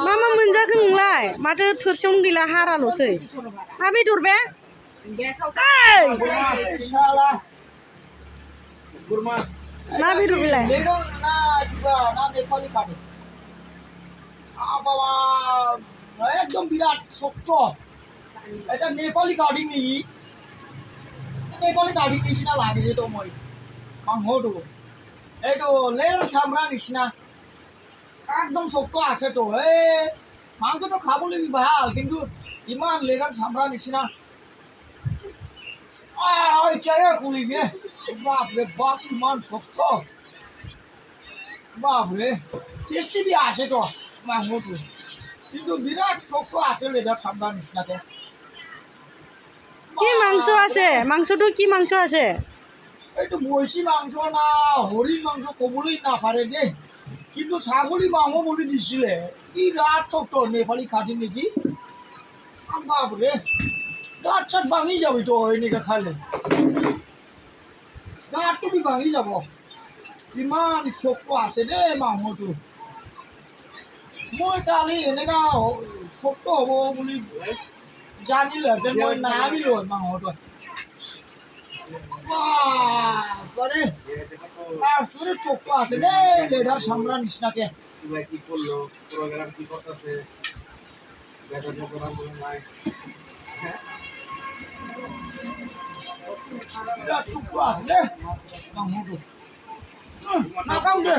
मा मा मोनजाखो नोंलाय माथो थोरसियावनो गैला हाराल'सै मा बेदर बे मा बेदर बेलाय একদম বিরাট শক্ত এটা নেপালি কাঠি নেই নেপালি কাঠি নিচিনা লাগে তো মই মাংসটো এইটো লেৰ চামৰা নিচিনা একদম শক্ত আছে তো এই মাংসটো খাবলৈ ভাল কিন্তু ইমান লেৰ চামৰা নিচিনা এতিয়াহে খুলিছে বাপৰে বাপ ইমান শক্ত বাপৰে টেষ্টি বি আছে তো মাংসটো কিন্তু বিরাট শক্ত আছে লেদার সামরা নিচিনাকে কি মাংস আছে মাংসটো কি মাংস আছে এইটো মহিষী মাংস না হরিণ মাংস কবলৈ নাপারে দেই কিন্তু ছাগলী মাংস বলি দিছিলে বিরাট শক্ত নেপালি খাটি নেকি বাপরে দাঁত চাট ভাঙি যাবি তো এনেকে খালে দাঁতটো বি ভাঙি যাব ইমান শক্ত আছে দেই মাংসটো মই কালি এনেকা শক্ত হ'ব বুলি জানিলেহেঁতেন মই নাভাবিলো মাংসটো বাপৰে তাৰপিছতে শক্ত আছে দেই লেদাৰ চামৰা নিচিনাকে বিৰাট শক্ত আছে দেই মাংসটো নাখাওঁ দে